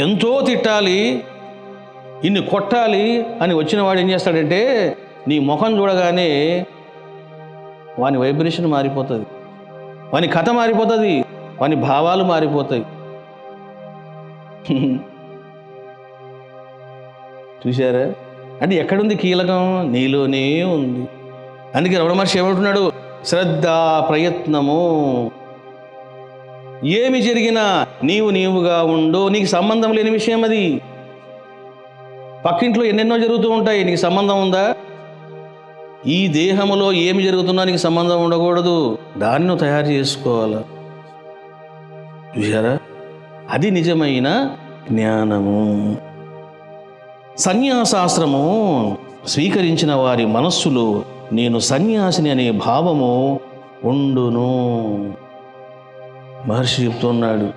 ఎంతో తిట్టాలి, ఇన్ని కొట్టాలి అని వచ్చిన వాడు ఏం చేస్తాడంటే నీ ముఖం చూడగానే వాని వైబ్రేషన్ మారిపోతుంది, వాని కథ మారిపోతుంది, వాని భావాలు మారిపోతాయి. చూశారా? అంటే ఎక్కడుంది కీలకం? నీలోనే ఉంది. అందుకే రమణ మహర్షి ఏమంటున్నాడు? శ్రద్ధ, ప్రయత్నము. ఏమి జరిగినా నీవుగా ఉండు. నీకు సంబంధం లేని విషయం అది. పక్కింట్లో ఎన్నెన్నో జరుగుతూ ఉంటాయి, నీకు సంబంధం ఉందా? ఈ దేహములో ఏమి జరుగుతున్నా నీకు సంబంధం ఉండకూడదు. దాన్ని నువ్వు తయారు చేసుకోవాలి. చూశారా? అది నిజమైన జ్ఞానము. సన్యాసాశ్రము స్వీకరించిన వారి మనస్సులో నేను సన్యాసిని అనే భావము ఉండును. మహర్షి చెప్తున్నాడు.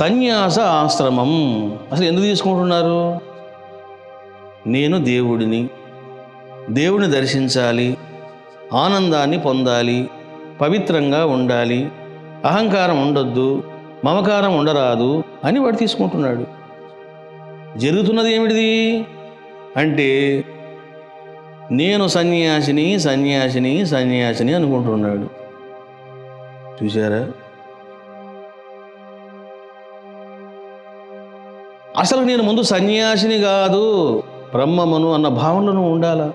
సన్యాస ఆశ్రమం అసలు ఎందుకు తీసుకుంటున్నారు? నేను దేవుడిని దర్శించాలి, ఆనందాన్ని పొందాలి, పవిత్రంగా ఉండాలి, అహంకారం ఉండొద్దు, మమకారం ఉండరాదు అని వాడు తీసుకుంటున్నాడు. జరుగుతున్నది ఏమిటిది అంటే నేను సన్యాసిని సన్యాసిని సన్యాసిని అనుకుంటున్నాడు. చూశారా? అసలు నేను ముందు సన్యాసిని కాదు బ్రహ్మమును అన్న భావనలో ఉండాలా.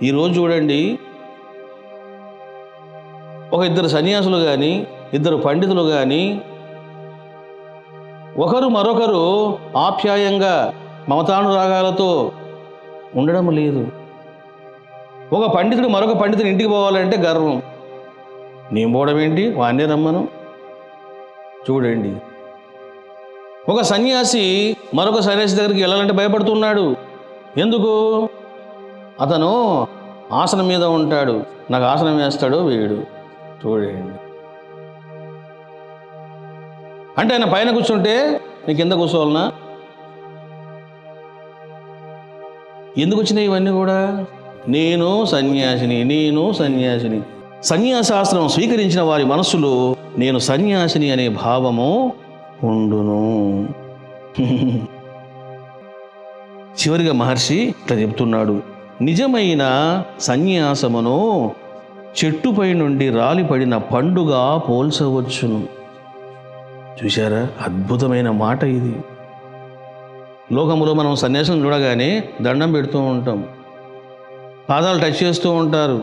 ఈరోజు చూడండి, ఒక ఇద్దరు సన్యాసులు కానీ ఇద్దరు పండితులు కానీ ఒకరు మరొకరు ఆప్యాయంగా మమతానురాగాలతో ఉండడం లేదు. ఒక పండితుడు మరొక పండితుని ఇంటికి పోవాలంటే గర్వం. నేను పోవడం ఏంటి, వాణ్ణే రమ్మను. చూడండి, ఒక సన్యాసి మరొక సన్యాసి దగ్గరికి వెళ్ళాలంటే భయపడుతున్నాడు. ఎందుకు? అతను ఆసనం మీద ఉంటాడు, నాకు ఆసనం వేస్తాడో వేయడు. చూడండి, అంటే ఆయన పైన కూర్చుంటే నీకు కింద కూర్చోవాలనా? ఎందుకు వచ్చినాయి ఇవన్నీ కూడా? నేను సన్యాసిని. సన్యాసాశ్రమం స్వీకరించిన వారి మనస్సులో నేను సన్యాసిని అనే భావము ఉండును. చివరిగా మహర్షి ఇట్లా చెప్తున్నాడు. నిజమైన సన్యాసమును చెట్టుపై నుండి రాలిపడిన పండుగా పోల్చవచ్చును. చూశారా? అద్భుతమైన మాట ఇది. లోకములో మనం సన్యాసం చూడగానే దండం పెడుతూ ఉంటాం, పాదాలు టచ్ చేస్తూ ఉంటారు,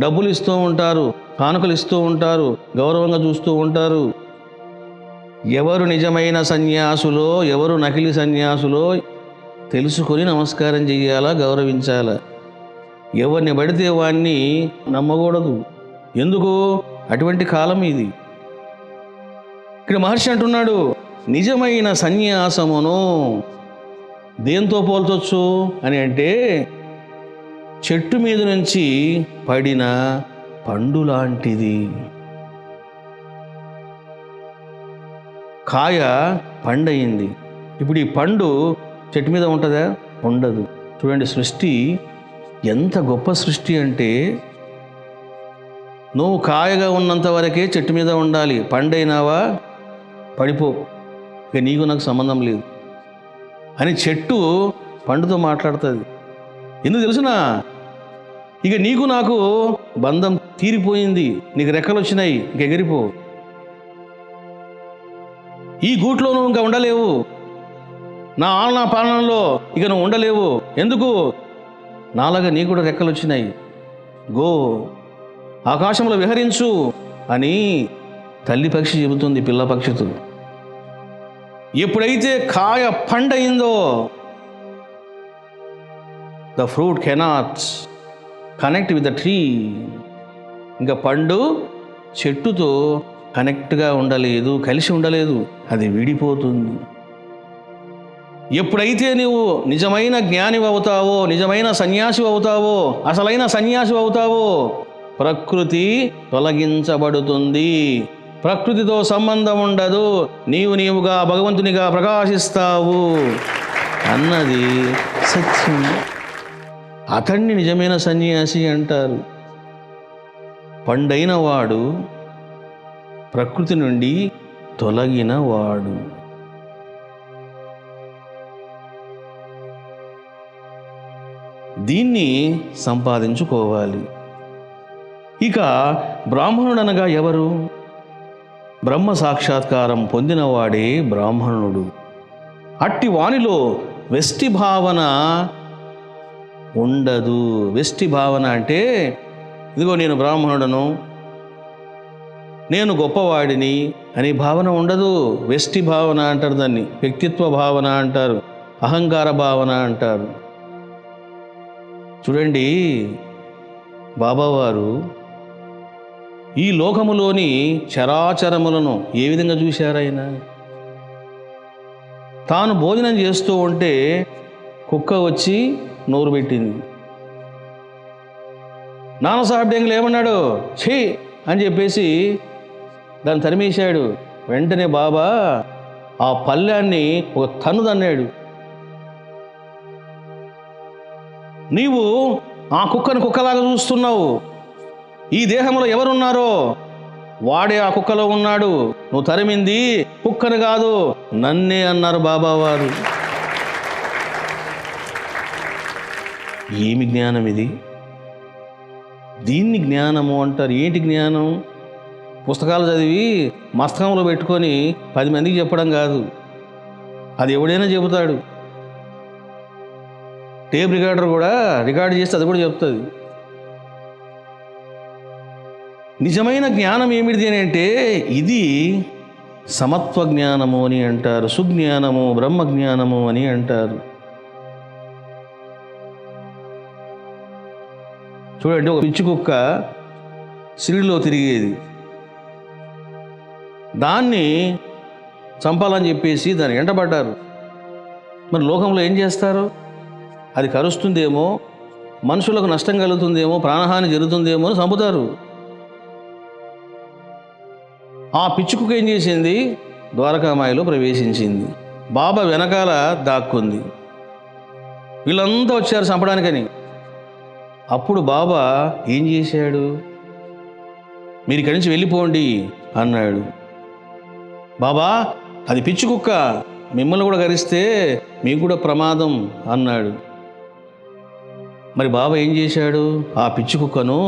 డబ్బులు ఇస్తూ ఉంటారు, కానుకలు ఇస్తూ ఉంటారు, గౌరవంగా చూస్తూ ఉంటారు. ఎవరు నిజమైన సన్యాసులో ఎవరు నకిలీ సన్యాసులో తెలుసుకొని నమస్కారం చెయ్యాలా, గౌరవించాలా. ఎవరిని పడితే వాణ్ణి నమ్మకూడదు. ఎందుకు? అటువంటి కాలం ఇది. ఇక్కడ మహర్షి అంటున్నాడు, నిజమైన సన్యాసమును దేంతో పోల్చొచ్చు అని అంటే చెట్టు మీద నుంచి పడిన పండు లాంటిది. కాయ పండయింది, ఇప్పుడు ఈ పండు చెట్టు మీద ఉంటుందా? ఉండదు. చూడండి, సృష్టి ఎంత గొప్ప సృష్టి అంటే నువ్వు కాయగా ఉన్నంత వరకే చెట్టు మీద ఉండాలి. పండైనావా పడిపో, ఇక నీకు నాకు సంబంధం లేదు అని చెట్టు పండుతో మాట్లాడుతుంది. ఎందుకు తెలుసునా? ఇక నీకు నాకు బంధం తీరిపోయింది, నీకు రెక్కలు వచ్చినాయి, ఇంక ఎగిరిపో. ఈ గూట్లో నువ్వు ఇంకా ఉండలేవు, నా ఆలనా పాలనలో ఇక నువ్వు ఉండలేవు. ఎందుకు? నాలాగా నీకు కూడా రెక్కలు వచ్చినాయి, గో ఆకాశంలో విహరించు అని తల్లి పక్షి చెబుతుంది పిల్ల పక్షితో. ఎప్పుడైతే కాయ పండయిందో the fruit cannot connect with the tree, ఇంకా పండు చెట్టుతో కనెక్ట్గా ఉండలేదు, కలిసి ఉండలేదు, అది విడిపోతుంది. ఎప్పుడైతే నువ్వు నిజమైన జ్ఞానివి అవుతావో, నిజమైన సన్యాసి అవుతావో, అసలైన సన్యాసి అవుతావో, ప్రకృతి తొలగించబడుతుంది, ప్రకృతితో సంబంధం ఉండదు, నీవుగా భగవంతునిగా ప్రకాశిస్తావు అన్నది సత్యం. అతన్ని నిజమైన సన్యాసి అంటారు. పండైన వాడు ప్రకృతి నుండి తొలగిన వాడు. దీన్ని సంపాదించుకోవాలి. ఇక బ్రాహ్మణుడనగా ఎవరు? బ్రహ్మ సాక్షాత్కారం పొందినవాడే బ్రాహ్మణుడు. అట్టి వానిలో వెష్టి భావన ఉండదు. వెష్టి భావన అంటే ఇదిగో నేను బ్రాహ్మణుడను, నేను గొప్పవాడిని అనే భావన ఉండదు. వెష్టి భావన అంటారు దాన్ని, వ్యక్తిత్వ భావన అంటారు, అహంకార భావన అంటారు. చూడండి, బాబావారు ఈ లోకములోని చరాచరములను ఏ విధంగా చూశారాయన? తాను భోజనం చేస్తూ ఉంటే కుక్క వచ్చి నోరు పెట్టింది. నానాసాహెబ్ డేంగ్లే ఏమన్నాడు? ఛీ అని చెప్పేసి దాన్ని తరిమేశాడు. వెంటనే బాబా ఆ పళ్ళాన్ని ఒక తన్ను తన్నాడు. నీవు ఆ కుక్కను కుక్కలాగా చూస్తున్నావు. ఈ దేహంలో ఎవరున్నారో వాడే ఆ కుక్కలో ఉన్నాడు. నువ్వు తరిమింది కుక్కను కాదు, నన్నే అన్నారు బాబావారు. ఏమి జ్ఞానం ఇది? దీన్ని జ్ఞానము అంటారు. ఏంటి జ్ఞానం? పుస్తకాలు చదివి మస్తకంలో పెట్టుకొని 10 మందికి చెప్పడం కాదు. అది ఎవడైనా చెబుతాడు. టేప్ రికార్డర్ కూడా రికార్డు చేస్తే అది కూడా చెప్తుంది. నిజమైన జ్ఞానం ఏమిటి అని అంటే ఇది సమత్వ జ్ఞానము అని అంటారు, సుజ్ఞానము, బ్రహ్మజ్ఞానము అని అంటారు. చూడండి, ఒక పిచ్చి కుక్క సిరిలో తిరిగేది. దాన్ని చంపాలని చెప్పేసి దాన్ని ఎంటబడ్డారు. మరి లోకంలో ఏం చేస్తారు? అది కరుస్తుందేమో, మనుషులకు నష్టం కలుగుతుందేమో, ప్రాణహాని జరుగుతుందేమో అని చంపుతారు. ఆ పిచ్చుకు ఏం చేసింది? ద్వారకామాయిలో ప్రవేశించింది. బాబా వెనకాల దాక్కుంది. వీళ్ళంతా వచ్చారు చంపడానికని. అప్పుడు బాబా ఏం చేశాడు? మీరు ఇక్కడి నుంచి వెళ్ళిపోండి అన్నాడు. బాబా, అది పిచ్చి కుక్క, మిమ్మల్ని కూడా కరిస్తే మీకు కూడా ప్రమాదం అన్నాడు. మరి బాబా ఏం చేశాడు? ఆ పిచ్చి కుక్కను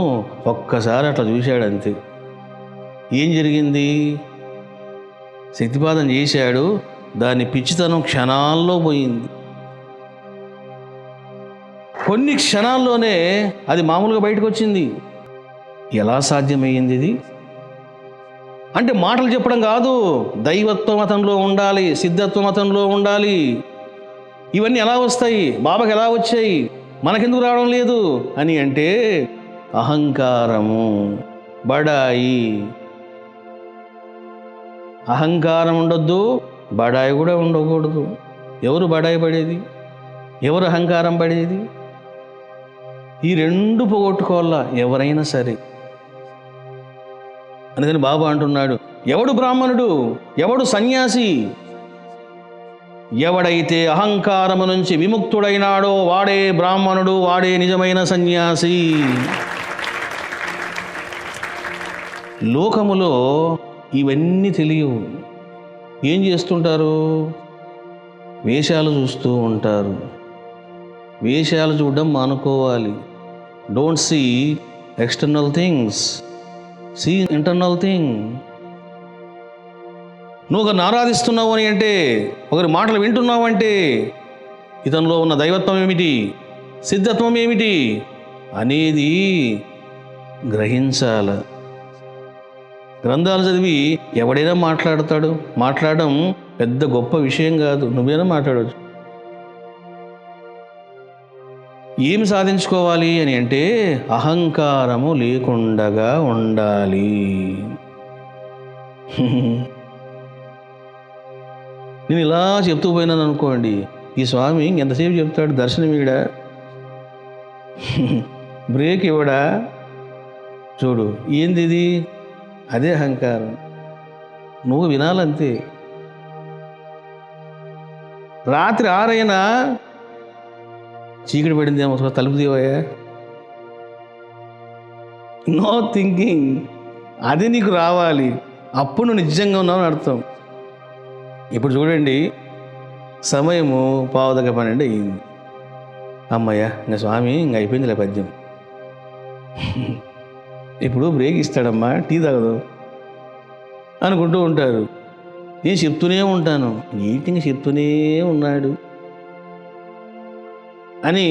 ఒక్కసారి అట్లా చూశాడు, అంతే. ఏం జరిగింది? శక్తిపాదం చేశాడు. దాని పిచ్చితనం క్షణాల్లో పోయింది. కొన్ని క్షణాల్లోనే అది మామూలుగా బయటకు వచ్చింది. ఎలా సాధ్యమయ్యింది ఇది? అంటే మాటలు చెప్పడం కాదు, దైవత్వ మతంలో ఉండాలి, సిద్ధత్వ మతంలో ఉండాలి. ఇవన్నీ ఎలా వస్తాయి? బాబాకి ఎలా వచ్చాయి, మనకెందుకు రావడం లేదు అని అంటే అహంకారము, బడాయి. అహంకారం ఉండొద్దు, బడాయి కూడా ఉండకూడదు. ఎవరు బడాయి పడేది? ఎవరు అహంకారం పడేది? ఈ రెండు పోగొట్టుకోవాలా ఎవరైనా సరే. అందుకని బాబా అంటున్నాడు, ఎవడు బ్రాహ్మణుడు, ఎవడు సన్యాసి? ఎవడైతే అహంకారము నుంచి విముక్తుడైనాడో వాడే బ్రాహ్మణుడు, వాడే నిజమైన సన్యాసి. లోకములో ఇవన్నీ తెలియవు. ఏం చేస్తుంటారు? వేషాలు చూస్తూ ఉంటారు. వేషాలు చూడడం మానుకోవాలి. Don't see external things, see internal thing. నువ్వు ఒకరిని ఆరాధిస్తున్నావు అని అంటే, ఒకరి మాటలు వింటున్నావు అంటే ఇతనిలో ఉన్న దైవత్వం ఏమిటి, సిద్ధత్వం ఏమిటి అనేది గ్రహించాల. గ్రంథాలు చదివి ఎవడైనా మాట్లాడతాడు. మాట్లాడడం పెద్ద గొప్ప విషయం కాదు, నువ్వేనా మాట్లాడవచ్చు. ఏమి సాధించుకోవాలి అని అంటే అహంకారము లేకుండగా ఉండాలి. నేను ఇలా చెప్తూ పోయినాను అనుకోండి, ఈ స్వామి ఎంతసేపు చెప్తాడు, దర్శనం ఇవ్వడా, బ్రేక్ ఇవ్వడా? చూడు, ఏంది ఇది? అదే అహంకారం. నువ్వు వినాలంతే. రాత్రి 6 అయినా చీకటి పడిందేమో, తలుపు తీవయ్యా, నో థింకింగ్. అది నీకు రావాలి, అప్పుడు నువ్వు నిజంగా ఉన్నావు అని అర్థం. ఇప్పుడు చూడండి, సమయము 11:12 అయింది. అమ్మయ్య ఇంకా స్వామి ఇంకా అయిపోయిందిలే పద్యం. ఇప్పుడు బ్రేక్ ఇస్తాడమ్మా, టీ తాగదు అనుకుంటూ ఉంటారు. నేను చెప్తూనే ఉంటాను, నీటింగ్ చెప్తూనే ఉన్నాడు అని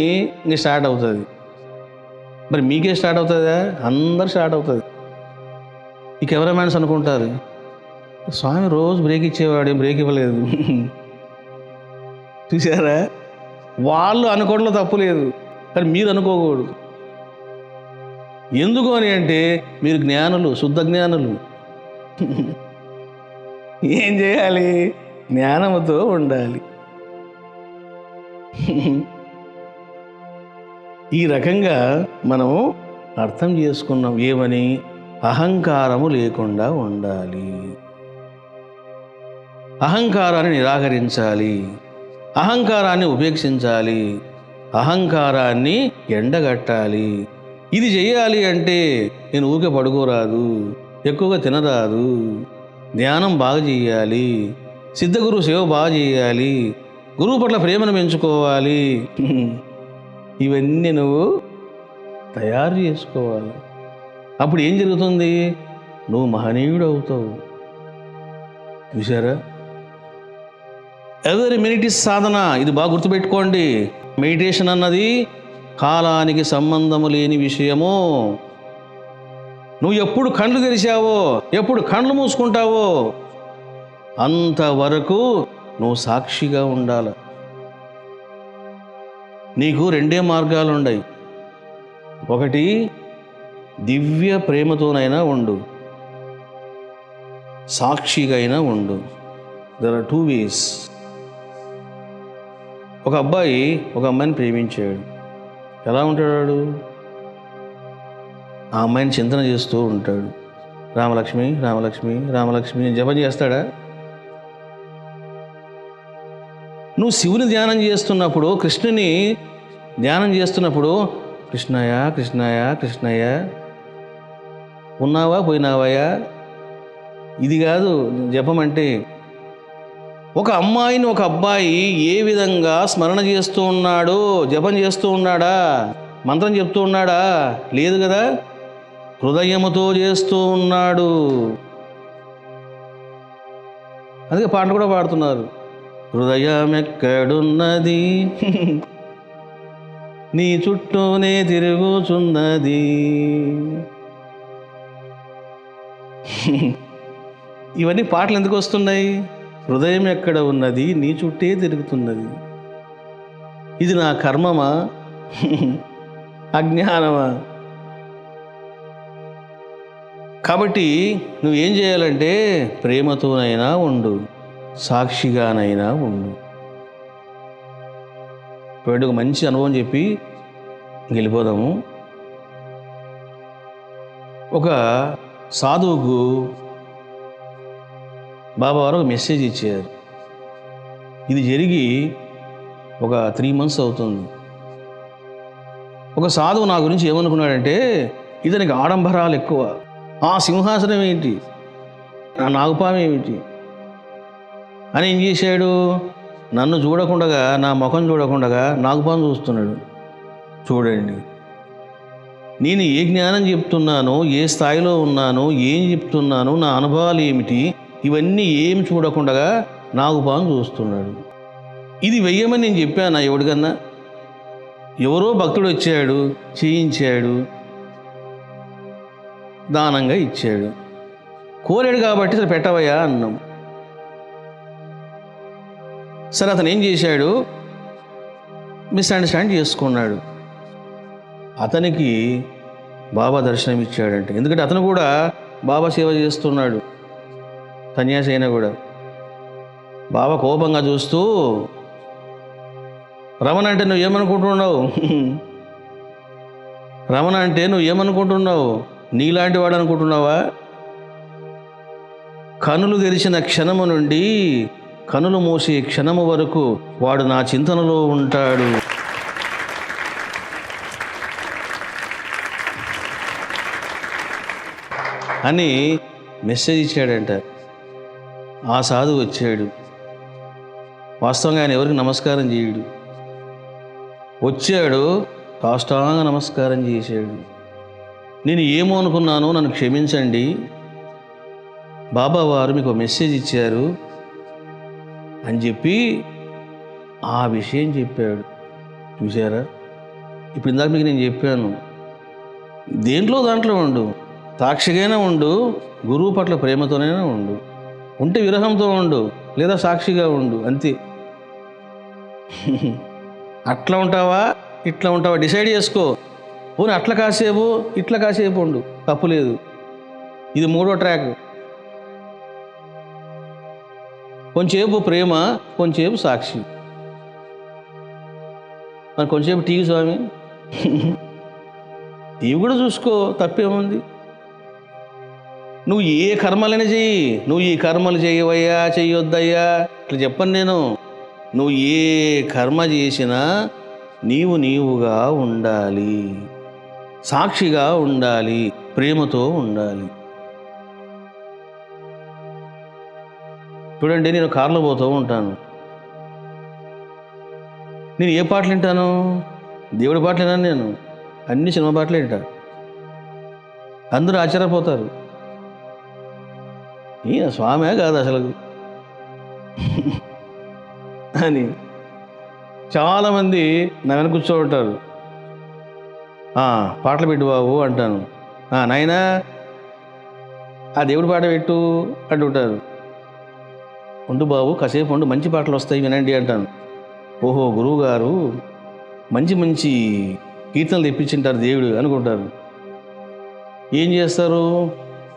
ఇంక స్టార్ట్ అవుతుంది. మరి మీకే స్టార్ట్ అవుతుందా? అందరు స్టార్ట్ అవుతుంది. ఈ కెమెరామ్యాన్స్ అనుకుంటారు, స్వామి రోజు బ్రేక్ ఇచ్చేవాడు, బ్రేక్ ఇవ్వలేదు. చూసారా? వాళ్ళు అనుకోవడంలో తప్పు లేదు, కానీ మీరు అనుకోకూడదు. ఎందుకు అని అంటే మీరు జ్ఞానులు, శుద్ధ జ్ఞానులు. ఏం చేయాలి? జ్ఞానముతో ఉండాలి. ఈ రకంగా మనం అర్థం చేసుకున్నాం. ఏమని? అహంకారము లేకుండా ఉండాలి, అహంకారాన్ని నిరాకరించాలి, అహంకారాన్ని ఉపేక్షించాలి, అహంకారాన్ని ఎండగట్టాలి. ఇది చేయాలి అంటే నేను ఊరికే పడుకోరాదు, ఎక్కువగా తినరాదు, ధ్యానం బాగా చేయాలి, సిద్ధగురు సేవ బాగా చేయాలి, గురువు పట్ల ప్రేమను పెంచుకోవాలి. ఇవన్నీ నువ్వు తయారు చేసుకోవాలి. అప్పుడు ఏం జరుగుతుంది? నువ్వు మహనీయుడు అవుతావు. చూసారా? ఎవరి మినిట్ ఇస్ సాధన. ఇది బాగా గుర్తుపెట్టుకోండి. మెడిటేషన్ అన్నది కాలానికి సంబంధము లేని విషయము. నువ్వు ఎప్పుడు కళ్ళు తెరిచావో, ఎప్పుడు కళ్ళు మూసుకుంటావో అంతవరకు నువ్వు సాక్షిగా ఉండాలి. నీకు రెండే మార్గాలు ఉన్నాయి. ఒకటి, దివ్య ప్రేమతోనైనా ఉండు, సాక్షిగా ఉండు. There are 2 ways. ఒక అబ్బాయి ఒక అమ్మాయిని ప్రేమించాడు. ఎలా ఉంటాడు? ఆ అమ్మాయిని చింతన చేస్తూ ఉంటాడు. రామలక్ష్మి రామలక్ష్మి రామలక్ష్మి అని జపం చేస్తాడా? నువ్వు శివుని ధ్యానం చేస్తున్నప్పుడు, కృష్ణుని ధ్యానం చేస్తున్నప్పుడు కృష్ణయ్య కృష్ణయ్య కృష్ణయ్య ఉన్నావా పోయినావయ్యా, ఇది కాదు జపం అంటే. ఒక అమ్మాయిని ఒక అబ్బాయి ఏ విధంగా స్మరణ చేస్తూ ఉన్నాడో, జపం చేస్తూ ఉన్నాడా, మంత్రం చెప్తూ ఉన్నాడా? లేదు కదా. హృదయముతో చేస్తూ ఉన్నాడు. అందుకే పాటలు కూడా పాడుతున్నారు. హృదయం ఎక్కడున్నది, నీ చుట్టూనే తిరుగుచున్నది. ఇవన్నీ పాటలు ఎందుకు వస్తున్నాయి? హృదయం ఎక్కడ ఉన్నది, నీ చుట్టే తిరుగుతున్నది. ఇది నా కర్మమా, అజ్ఞానమా? కాబట్టి నువ్వేం చేయాలంటే ప్రేమతోనైనా ఉండు, సాక్షిగానైనా ఉండు. ఇప్పుడు ఒక మంచి అనుభవం చెప్పి వెళ్ళిపోదాము. ఒక సాధువుకు బాబా వారు ఒక మెసేజ్ ఇచ్చారు. ఇది జరిగి ఒక 3 months అవుతుంది. ఒక సాధువు నా గురించి ఏమనుకున్నాడంటే, ఇతనికి ఆడంబరాలు ఎక్కువ, ఆ సింహాసనం ఏంటి, నా నాగుపాము ఏమిటి అని ఏం చేశాడు? నన్ను చూడకుండా, నా ముఖం చూడకుండా నాగుపాము చూస్తున్నాడు. చూడండి, నేను ఏ జ్ఞానం చెప్తున్నానో, ఏ స్థాయిలో ఉన్నానో, ఏం చెప్తున్నానో, నా అనుభవాలు ఏమిటి, ఇవన్నీ ఏం చూడకుండా నాగుపాము చూస్తున్నాడు. ఇది వెయ్యమని నేను చెప్పానా ఎవడికన్నా? ఎవరో భక్తుడు వచ్చాడు, చేయించాడు, దానంగా ఇచ్చాడు, కోరాడు కాబట్టి సరే పెట్టవయ్యా అన్నాం. సరే, అతను ఏం చేశాడు? మిస్అండర్స్టాండ్ చేసుకున్నాడు. అతనికి బాబా దర్శనం ఇచ్చాడంటే, ఎందుకంటే అతను కూడా బాబా సేవ చేస్తున్నాడు, సన్యాసి అయినా కూడా. బాబా కోపంగా చూస్తూ, రమణ అంటే నువ్వు ఏమనుకుంటున్నావు, రమణ అంటే నువ్వు ఏమనుకుంటున్నావు, నీలాంటి వాడు అనుకుంటున్నావా? కనులు తెరిచిన క్షణము నుండి కనులు మూసే క్షణము వరకు వాడు నా చింతనలో ఉంటాడు. అని మెసేజ్ ఇచ్చాడంట. ఆ సాధువు వచ్చాడు. వాస్తవంగా ఆయన ఎవరికి నమస్కారం చేయడు. వచ్చాడు, సాష్టాంగ నమస్కారం చేశాడు. నేను ఏమో అనుకున్నాను, నన్ను క్షమించండి, బాబా వారు మీకు మెసేజ్ ఇచ్చారు అని చెప్పి ఆ విషయం చెప్పాడు. చూసారా? ఇప్పుడు ఇందాక మీకు నేను చెప్పాను, దాంట్లో ఉండు, సాక్షిగానే ఉండు, గురువు పట్ల ప్రేమతోనే ఉండు, ఉంటే విరహంతో ఉండు, లేదా సాక్షిగా ఉండు, అంతే. అట్లా ఉంటావా ఇట్లా ఉంటావా డిసైడ్ చేసుకో. పోనీ అట్లా కాసేపు ఇట్లా కాసేపు ఉండు, తప్పులేదు. ఇది 3వ ట్రాక్. కొంచెంసేపు ప్రేమ, కొంచెంసేపు సాక్షి. మరి కొంచెంసేపు టీవీ స్వామి, టీవీ కూడా చూసుకో, తప్పేముంది. నువ్వు ఏ కర్మలైనా చెయ్యి, నువ్వు ఈ కర్మలు చెయ్యవయ్యా చెయ్యొద్దయ్యా ఇట్లా చెప్పను నేను. నువ్వు ఏ కర్మ చేసినా నీవుగా ఉండాలి, సాక్షిగా ఉండాలి, ప్రేమతో ఉండాలి. చూడండి, నేను కారులో పోతూ ఉంటాను. నేను ఏ పాటలు వింటాను? దేవుడి పాటలు విన్నాను నేను, అన్ని సినిమా పాటలు వింటా. అందరూ ఆశ్చర్యపోతారు, ఈయన స్వామే కాదు అసలు అని. చాలామంది నా వెనక కూర్చో ఉంటారు. పాటలు పెట్టు బాబు అంటాను. నాయనా ఆ దేవుడి పాట పెట్టు అంటుంటారు. ఉండు బాబు, కాసేపు ఉండు, మంచి పాటలు వస్తాయి వినండి అంటాను. ఓహో, గురువు గారు మంచి మంచి కీర్తనలు తెప్పించింటారు దేవుడు అనుకుంటారు. ఏం చేస్తారు?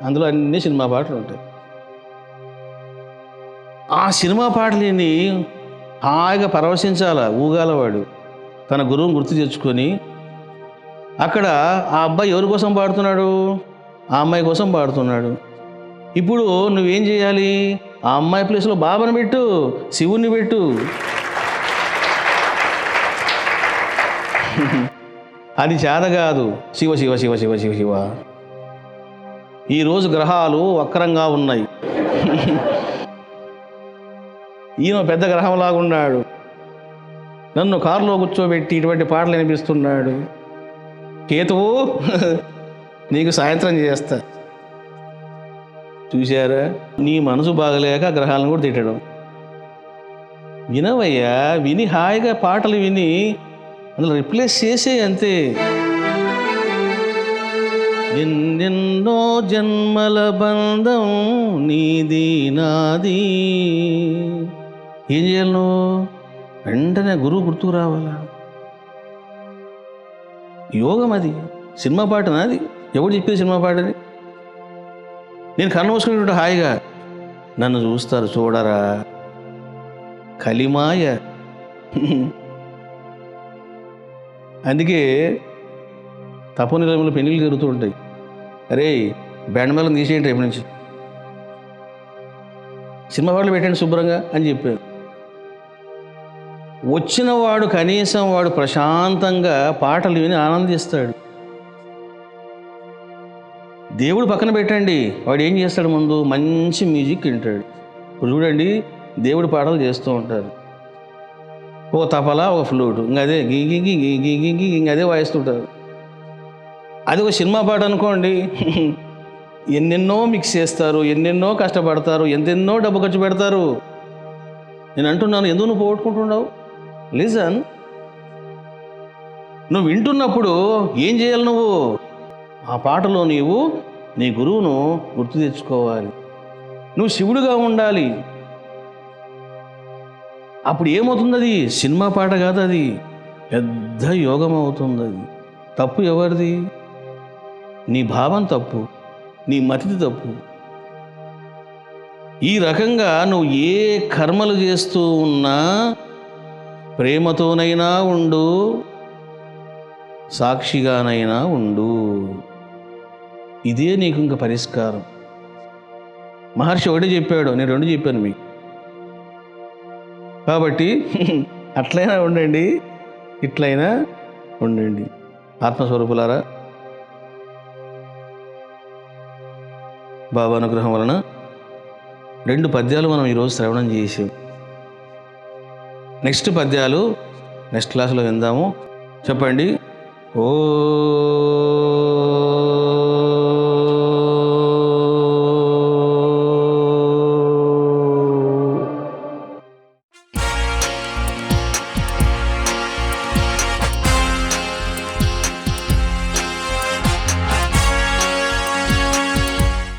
అందులో అన్ని సినిమా పాటలు ఉంటాయి. ఆ సినిమా పాటలని హాయిగా పరవశించాల, ఊగాలవాడు తన గురువుని గుర్తు తెచ్చుకొని. అక్కడ ఆ అబ్బాయి ఎవరి కోసం పాడుతున్నాడు? ఆ అమ్మాయి కోసం పాడుతున్నాడు. ఇప్పుడు నువ్వేం చేయాలి? ఆ అమ్మాయి ప్లేస్లో బాబాని పెట్టు, శివుణ్ణి పెట్టు. అది చేత కాదు. శివ శివ శివ శివ శివ శివ. ఈరోజు గ్రహాలు వక్రంగా ఉన్నాయి. ఈయన పెద్ద గ్రహంలాగా ఉన్నాడు, నన్ను కారులో కూర్చోబెట్టి ఇటువంటి పాటలు వినిపిస్తున్నాడు. కేతువు, నీకు సాయంత్రం చేస్తా. చూశారా? నీ మనసు బాగలేక గ్రహాలను కూడా తిట్టడం. వినవయ్యా, విని హాయిగా పాటలు విని అందులో రిప్లేస్ చేసే, అంతే. ఎన్నెన్నో జన్మల బంధం నీది నాది. ఏం చేయాలి నువ్వు? వెంటనే గురువు గుర్తుకు రావాలా. యోగం అది. సినిమా పాట నాది, ఎవడు చెప్పేది సినిమా పాటది? నేను కన్ను మూసుకుంటుంటే హాయిగా నన్ను చూస్తారు, చూడరా, కలిమాయ. అందుకే తపోనిలయంలో పెళ్ళిళ్ళు జరుగుతూ ఉంటాయి. అరే బ్యాండ్ మేళం తీసేయండి రేపు నుంచి, సినిమా పాటలు పెట్టండి శుభ్రంగా అని చెప్పారు. వచ్చిన వాడు కనీసం వాడు ప్రశాంతంగా పాటలు విని ఆనందిస్తాడు. దేవుడు పక్కన పెట్టండి, వాడు ఏం చేస్తాడు? ముందు మంచి మ్యూజిక్ వింటాడు. ఇప్పుడు చూడండి, దేవుడి పాటలు చేస్తూ ఉంటారు. ఒక తపలా, ఒక ఫ్లూటు, ఇంకదే గీ గీ గీ గీ గీ గీ గీ ఇంకదే వాయిస్తుంటారు. అది ఒక సినిమా పాట అనుకోండి, ఎన్నెన్నో మిక్స్ చేస్తారు, ఎన్నెన్నో కష్టపడతారు, ఎంతెన్నో డబ్బు ఖర్చు పెడతారు. నేను అంటున్నాను, ఎందుకు నువ్వు పోగొట్టుకుంటున్నావు? లిజన్. నువ్వు వింటున్నప్పుడు ఏం చేయాలి? నువ్వు ఆ పాటలో నీవు నీ గురువును గుర్తు తెచ్చుకోవాలి. నువ్వు శివుడుగా ఉండాలి. అప్పుడు ఏమవుతుంది? అది సినిమా పాట కాదు, అది పెద్ద యోగం అవుతుంది. అది తప్పు ఎవరిది? నీ భావం తప్పు, నీ మతిది తప్పు. ఈ రకంగా నువ్వు ఏ కర్మలు చేస్తూ ఉన్నా ప్రేమతోనైనా ఉండు, సాక్షిగానైనా ఉండు. ఇదే నీకు ఇంక పరిష్కారం. మహర్షి ఒకటే చెప్పాడు, నేను 2 చెప్పాను మీకు. కాబట్టి అట్లయినా ఉండండి, ఇట్లయినా ఉండండి. ఆత్మస్వరూపులారా, బాబా అనుగ్రహం వలన 2 పద్యాలు మనం ఈరోజు శ్రవణం చేసాం. నెక్స్ట్ పద్యాలు నెక్స్ట్ క్లాసులో విందాము. చెప్పండి. ఓ